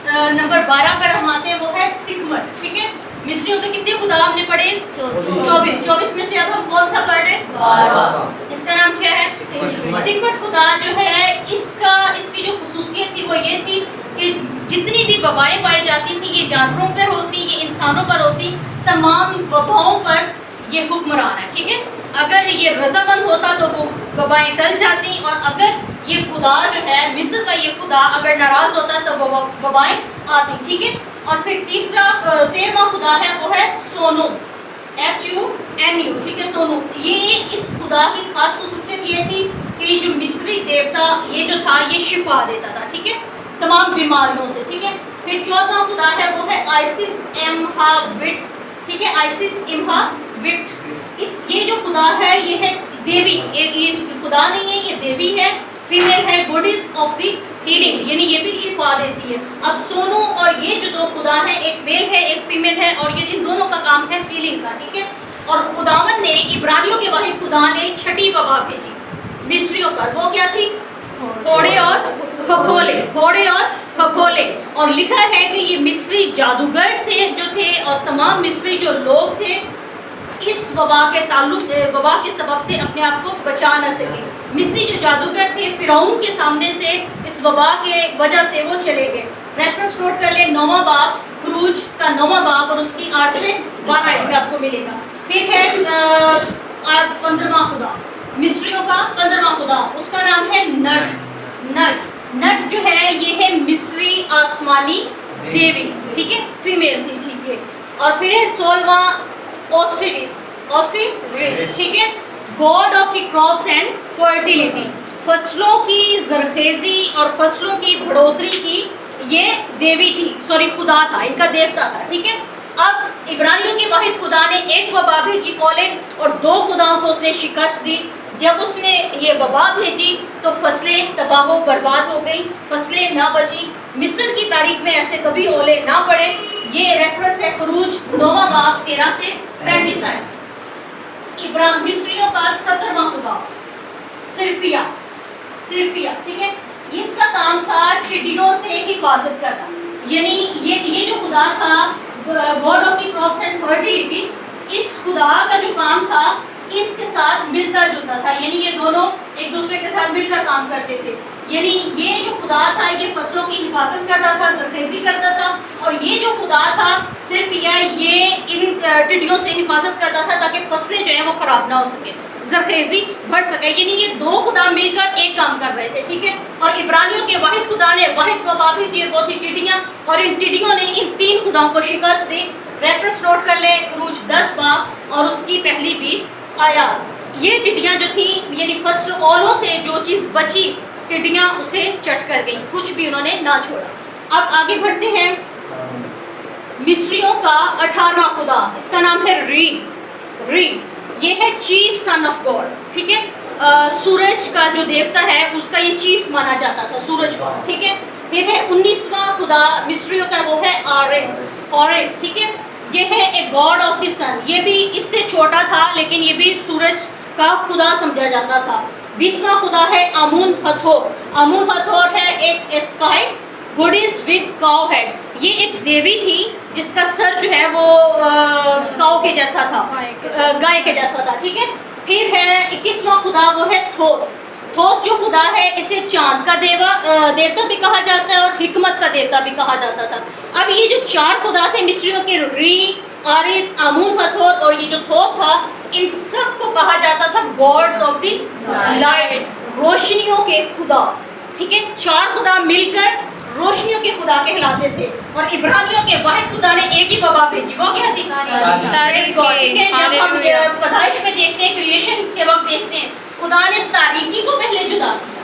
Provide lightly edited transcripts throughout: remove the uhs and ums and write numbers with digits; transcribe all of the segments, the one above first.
Number 12 پر ہم آتے ہیں، وہ ہے سکمت. ٹھیک ہے، مصریوں کے کتنے خدا ہم نے پڑھے؟ 24 میں سے اب ہم کون سا پڑھ رہے ہیں؟ 12. اس کا نام کیا ہے؟ سکمت خدا جو ہے، اس کی جو خصوصیت تھی وہ یہ تھی کہ جتنی بھی وبائیں پائی جاتی تھی، یہ جانوروں پر ہوتی، یہ انسانوں پر ہوتی، تمام وباؤں پر یہ حکمران ہے. ٹھیک ہے، اگر یہ رضامند ہوتا تو وہ وبائیں ٹل جاتی، اور اگر یہ خدا جو ہے مصر کا یہ خدا اگر ناراض ہوتا تو وہ وبائیں آتی. ٹھیک ہے، اور پھر 13واں خدا ہے وہ ہے سونو، SUNU. ٹھیک ہے، سونو. یہ اس خدا کی خاص خصوصیت یہ تھی کہ یہ جو مصری دیوتا یہ جو تھا یہ شفا دیتا تھا. ٹھیک ہے، تمام بیماریوں سے. ٹھیک ہے، پھر 14واں خدا ہے وہ ہے آئسس امہاوٹ. ٹھیک ہے، آئسس امہاوٹ. یہ جو خدا ہے یہ ہے دیوی، یہ خدا نہیں ہے، یہ دیوی ہے، فیمیل ہے، گوڈیس آف دی ہیلنگ، یعنی یہ بھی شفا دیتی ہے. اب سونو اور یہ جو دو خدا ہیں، ایک میل ہے ایک فیمیل ہے، اور یہ ان دونوں کا کام ہے ہیلنگ کا. ٹھیک ہے، اور خداوند نے عبرانیوں کے واحد خدا نے چھٹی وبا بھیجی مصریوں پر. وہ کیا تھی؟ گھوڑے اور پھپھولے. گھوڑے اور پھپھولے. اور لکھا ہے کہ یہ مصری جادوگر تھے جو تھے، اور تمام مصری جو لوگ تھے اس وبا کے سبب سے اپنے آپ کو بچا نہ سکے. مصری جو جادوگر تھے فرعون کے سامنے سے اس وبا کے وجہ سے وہ چلے گئے. ریفرنس نوٹ کر لیں، 9واں باب، خروج کا 9واں باب، اور اس کی 8 سے 12 آیت میں آپ کو ملے گا. پھر ہے 15واں خدا، مصریوں کا 15واں خدا، اس کا نام ہے نٹ جو ہے یہ ہے مصری آسمانی دیوی. ٹھیک ہے، فیمیل تھی. ٹھیک ہے، اور پھر ہے 16واں اوسیرس. ٹھیک ہے، God of the crops and fertility, فصلوں کی زرخیزی اور فصلوں کی بڑھوتری کی یہ دیوی تھی، خدا تھا، ان کا دیوتا تھا. ٹھیک ہے، اب عبرانیوں کے واحد خدا نے ایک وبا بھیجی اولے، اور 2 خداؤں کو اس نے شکست دی. جب اس نے یہ وبا بھیجی تو فصلیں تباہ و برباد ہو گئی، فصلیں نہ بچی. مصر کی تاریخ میں ایسے کبھی اولے نہ پڑے. یہ ریفرنس ہے خروج 9واں باب 13 سے 35 آیت. مصریوں کا 17واں خدا سرپیا. ٹھیک ہے، اس کا کام تھا ٹڈیوں سے حفاظت کرنا. یعنی یہ جو خدا تھا god of the crops and fertility, اس خدا کا جو کام تھا اس کے ساتھ ملتا جلتا تھا. یعنی یہ دونوں ایک دوسرے کے ساتھ مل کر کام کرتے تھے. یعنی یہ جو خدا تھا یہ فصلوں کی حفاظت کرتا تھا، زرخیزی کرتا تھا، اور یہ جو خدا تھا صرف یہ ان ٹڈیوں سے حفاظت کرتا تھا تاکہ فصلیں جو ہیں وہ خراب نہ ہو سکے، زرخیزی بڑھ سکے. یعنی یہ 2 خدا مل کر ایک کام کر رہے تھے. ٹھیک ہے، اور عبرانیوں کے واحد خدا نے واحد وبا بھیجی، وہ تھی ٹڈیاں، اور ان ٹڈیوں نے ان 3 خداؤں کو شکست دی. ریفرنس نوٹ کر لیں، خروج 10 باب اور اس کی پہلی 20 آیات. یہ ٹڈیاں جو تھیں یعنی فصل اولوں سے جو چیز بچی ٹڈیاں اسے چٹ کر گئیں، کچھ بھی انہوں نے نہ چھوڑا. اب آگے بڑھتے ہیں. مصریوں کا 18واں خدا، اس کا نام ہے ری. یہ ہے چیف سن آف گاڈ. ٹھیک ہے، سورج کا جو دیوتا ہے اس کا یہ چیف مانا جاتا تھا، سورج کو. ٹھیک ہے، پھر ہے 19واں خدا مصریوں کا، وہ ہے آرس. ٹھیک ہے، یہ ہے اے گاڈ آف دی سن. یہ بھی اس سے چھوٹا تھا لیکن یہ بھی سورج کا خدا سمجھا جاتا تھا. 20واں خدا ہے آمون ہتھور ہے ایک اسکائی گوڈیس ود کاؤ ہیڈ. یہ ایک دیوی تھی جس کا سر جو ہے وہ کاؤ کے جیسا تھا، گائے کے جیسا تھا. ٹھیک ہے، پھر ہے 21واں خدا، وہ ہے تھوت جو خدا ہے اسے چاند کا دیوتا بھی کہا جاتا ہے اور حکمت کا دیوتا بھی کہا جاتا تھا. اب یہ جو 4 خدا تھے مصریوں کے، ری، آرس، آمون ہتھور اور یہ جو تھوت تھا، ان سب کو کہا جاتا تھا گاڈز آف دی لائٹس، روشنیوں کے خدا. ٹھیک ہے، 4 خدا مل کر روشنیوں کے خدا کہلاتے تھے. اور عبرانیوں کے واحد خدا نے ایک ہی وبا بھیجی، وہ کیا تھی؟ ٹھیک ہے، جب ہم پیدائش میں دیکھتے ہیں، کریشن کے وقت دیکھتے ہیں، خدا نے تاریکی کو پہلے جدا کیا.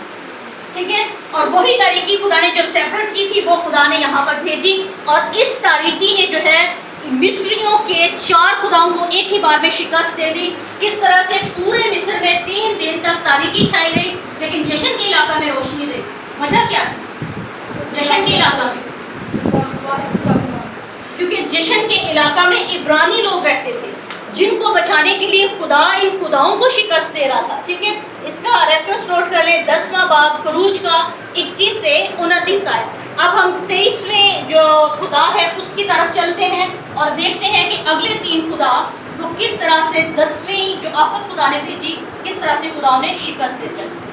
ٹھیک ہے، اور وہی تاریکی خدا نے جو سیپریٹ کی تھی وہ خدا نے یہاں پر بھیجی. اور اس تاریکی نے جو ہے مصریوں کے 4 خداؤں کو ایک ہی بار میں شکست دے دی. کس طرح سے پورے مصر میں 3 دن تک تاریکی چھائی رہی لیکن جشن کے علاقہ میں روشنی رہی. وجہ کیا تھی؟ جشن کے علاقہ میں، کیونکہ جشن کے علاقہ میں عبرانی لوگ رہتے تھے جن کو بچانے کے لیے خدا ان خداؤں کو شکست دے رہا تھا. ٹھیک ہے، اس کا ریفرنس نوٹ کر لیں، 10واں باب خروج کا 21 سے 29 آیت. اب ہم 23ویں جو خدا ہے اس کی طرف چلتے ہیں اور دیکھتے ہیں کہ اگلے 3 خدا وہ کس طرح سے 10ویں جو آفت خدا نے بھیجی کس طرح سے خدا انہیں شکست دیتے ہیں.